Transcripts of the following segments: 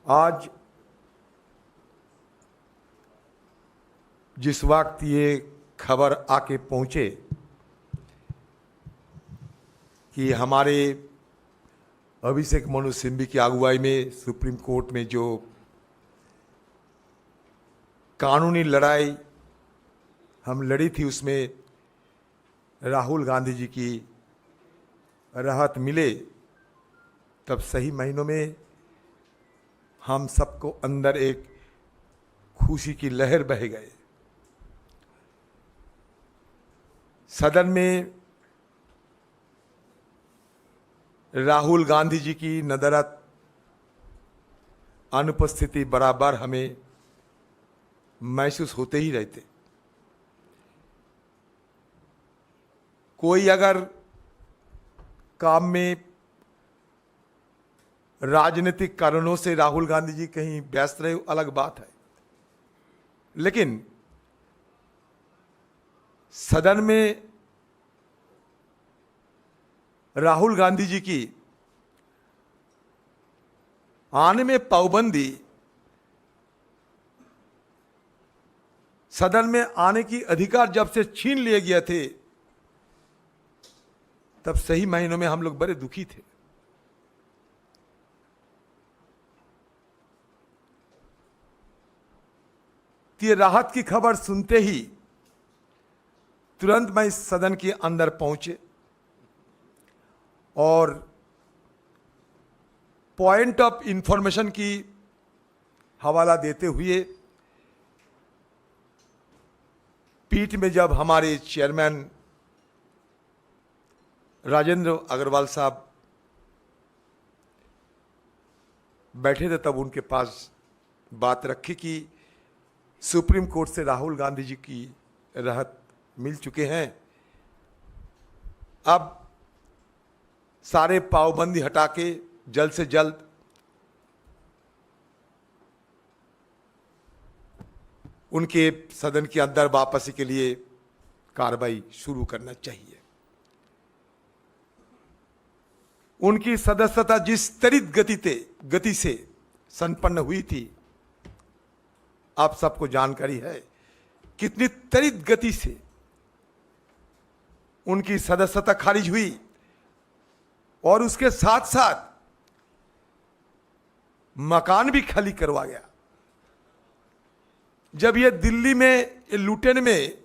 आज जिस वक्त ये खबर आके पहुंचे कि हमारे अभिषेक मनु सिंघवी की अगुवाई में सुप्रीम कोर्ट में जो कानूनी लड़ाई हम लड़ी थी उसमें राहुल गांधी जी की राहत मिले, तब सही महीनों में हम सबको अंदर एक खुशी की लहर बह गए। सदन में राहुल गांधी जी की नदारद अनुपस्थिति बराबर हमें महसूस होते ही रहते। कोई अगर काम में राजनीतिक कारणों से राहुल गांधी जी कहीं व्यस्त रहे, अलग बात है, लेकिन सदन में राहुल गांधी जी की आने में पाबंदी, सदन में आने की अधिकार जब से छीन लिए गए थे, तब सही महीनों में हम लोग बड़े दुखी थे। ये राहत की खबर सुनते ही तुरंत मैं इस सदन के अंदर पहुंचे और पॉइंट ऑफ इंफॉर्मेशन की हवाला देते हुए पीठ में जब हमारे चेयरमैन राजेंद्र अग्रवाल साहब बैठे थे, तब उनके पास बात रखी कि सुप्रीम कोर्ट से राहुल गांधी जी की राहत मिल चुके हैं, अब सारे पाबंदी हटा के जल्द से जल्द उनके सदन के अंदर वापसी के लिए कार्रवाई शुरू करना चाहिए। उनकी सदस्यता जिस त्वरित गति से संपन्न हुई थी, आप सबको जानकारी है कितनी त्वरित गति से उनकी सदस्यता खारिज हुई, और उसके साथ साथ मकान भी खाली करवा गया। जब ये दिल्ली में लुटेन में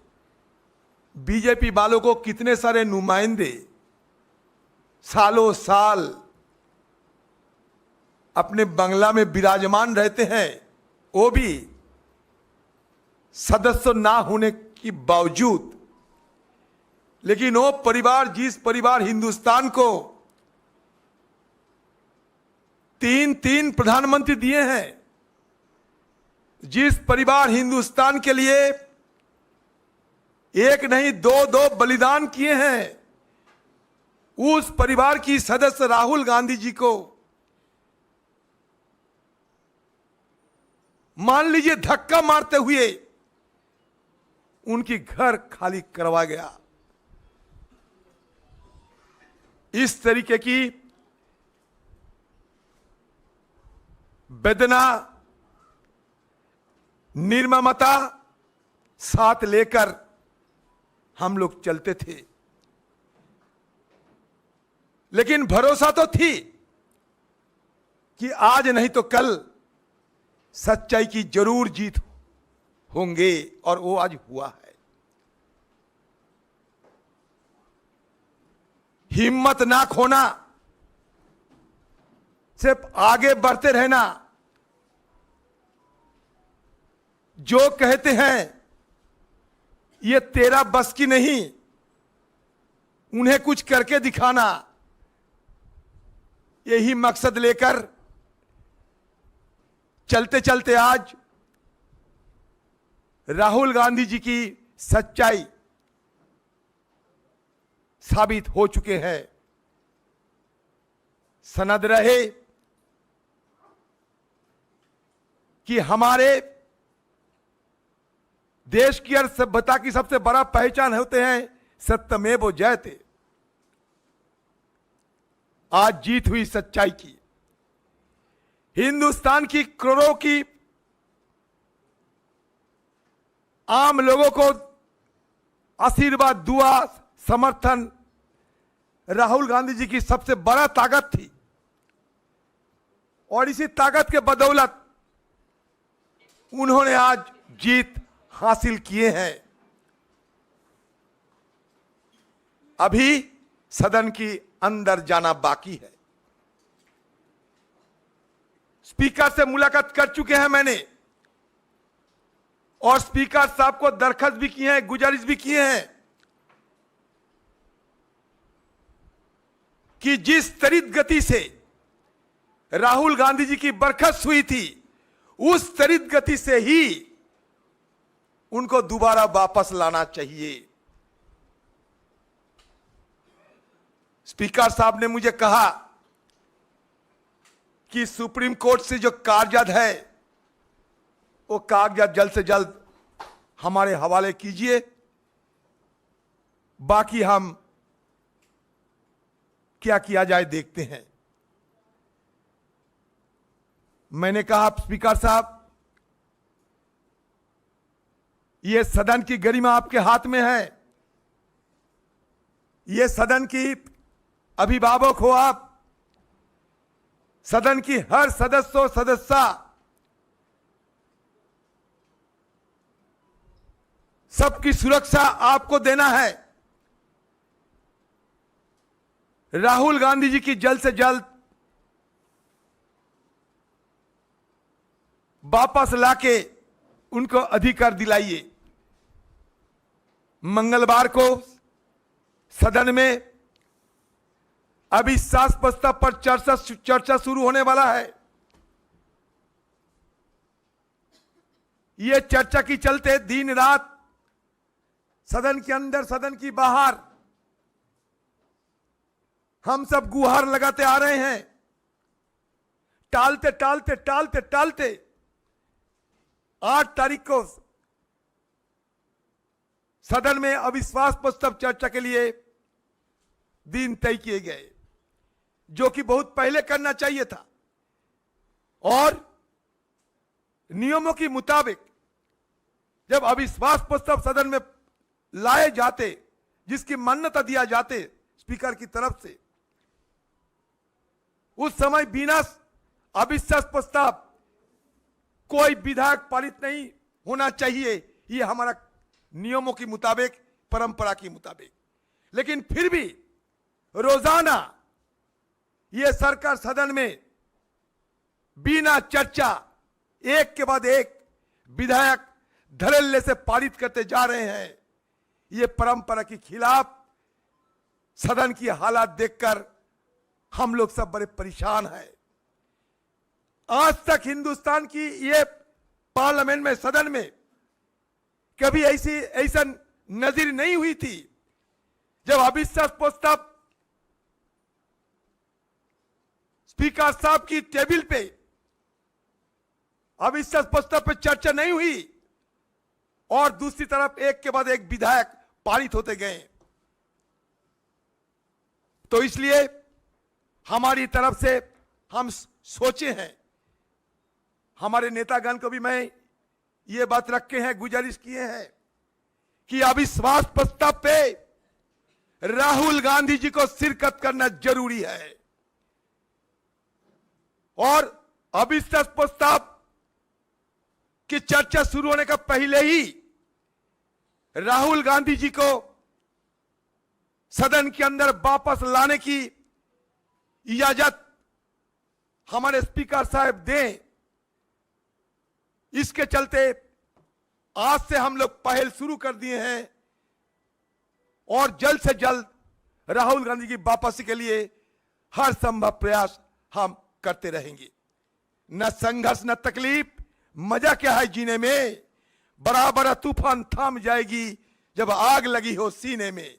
बीजेपी वालों को कितने सारे नुमाइंदे सालों साल अपने बंगला में विराजमान रहते हैं, वो भी सदस्य ना होने के बावजूद, लेकिन वो परिवार, जिस परिवार हिंदुस्तान को तीन प्रधानमंत्री दिए हैं, जिस परिवार हिंदुस्तान के लिए एक नहीं दो बलिदान किए हैं, उस परिवार की सदस्य राहुल गांधी जी को मान लीजिए धक्का मारते हुए उनकी घर खाली करवा गया। इस तरीके की वेदना, निर्ममता साथ लेकर हम लोग चलते थे, लेकिन भरोसा तो थी कि आज नहीं तो कल सच्चाई की जरूर जीत होंगे, और वो आज हुआ है। हिम्मत ना खोना, सिर्फ आगे बढ़ते रहना। जो कहते हैं ये तेरा बस की नहीं, उन्हें कुछ करके दिखाना, यही मकसद लेकर चलते चलते आज राहुल गांधी जी की सच्चाई साबित हो चुके हैं। सनद रहे कि हमारे देश की और सभ्यता की सबसे बड़ा पहचान होते हैं सत्यमेव जयते। आज जीत हुई सच्चाई की। हिंदुस्तान की करोड़ों की आम लोगों को आशीर्वाद, दुआ, समर्थन राहुल गांधी जी की सबसे बड़ा ताकत थी। और इसी ताकत के बदौलत उन्होंने आज जीत हासिल किए हैं। अभी सदन की अंदर जाना बाकी है। स्पीकर से मुलाकात कर चुके हैं मैंने, और स्पीकर साहब को दरखास्त भी किए हैं, गुजारिश भी किए हैं कि जिस त्वरित गति से राहुल गांधी जी की बरखास्त हुई थी, उस त्वरित गति से ही उनको दोबारा वापस लाना चाहिए। स्पीकर साहब ने मुझे कहा कि सुप्रीम कोर्ट से जो कागजात है वो कागजात जल्द से जल्द हमारे हवाले कीजिए, बाकी हम क्या किया जाए देखते हैं। मैंने कहा स्पीकर साहब, यह सदन की गरिमा आपके हाथ में है, यह सदन की अभिभावक हो आप, सदन की हर सदस्या सबकी सुरक्षा आपको देना है। राहुल गांधी जी की जल्द से जल्द वापस लाके उनको अधिकार दिलाइए। मंगलवार को सदन में अविश्वास प्रस्ताव पर चर्चा शुरू होने वाला है। यह चर्चा की चलते दिन रात सदन के अंदर, सदन की बाहर हम सब गुहार लगाते आ रहे हैं। टालते टालते टालते टालते 8 तारीख को सदन में अविश्वास प्रस्ताव चर्चा के लिए दिन तय किए गए, जो कि बहुत पहले करना चाहिए था। और नियमों के मुताबिक जब अविश्वास प्रस्ताव सदन में लाए जाते, जिसकी मान्यता दिया जाते स्पीकर की तरफ से, उस समय बिना अविश्वास प्रस्ताव कोई विधायक पारित नहीं होना चाहिए। ये हमारा नियमों के मुताबिक, परंपरा के मुताबिक। लेकिन फिर भी रोजाना ये सरकार सदन में बिना चर्चा एक के बाद एक विधायक धड़ल्ले से पारित करते जा रहे हैं। ये परंपरा के खिलाफ सदन की हालात देखकर हम लोग सब बड़े परेशान हैं। आज तक हिंदुस्तान की ये पार्लियामेंट में, सदन में कभी ऐसा नजीर नहीं हुई थी जब अविश्वास प्रस्ताव स्पीकर साहब की टेबल पे अविश्वास प्रस्ताव पे चर्चा नहीं हुई और दूसरी तरफ एक के बाद एक विधायक पारित होते गए। तो इसलिए हमारी तरफ से हम सोचे हैं, हमारे नेतागण को भी मैं ये बात रखे हैं, गुजारिश किए हैं कि अविश्वास प्रस्ताव पे राहुल गांधी जी को शिरकत करना जरूरी है। और अविश्वास प्रस्ताव की चर्चा शुरू होने का पहले ही राहुल गांधी जी को सदन के अंदर वापस लाने की इजाजत हमारे स्पीकर साहब दें। इसके चलते आज से हम लोग पहल शुरू कर दिए हैं और जल्द से जल्द राहुल गांधी की वापसी के लिए हर संभव प्रयास हम करते रहेंगे। न संघर्ष न तकलीफ, मजा क्या है जीने में। बड़ा बड़ा तूफान थम जाएगी जब आग लगी हो सीने में।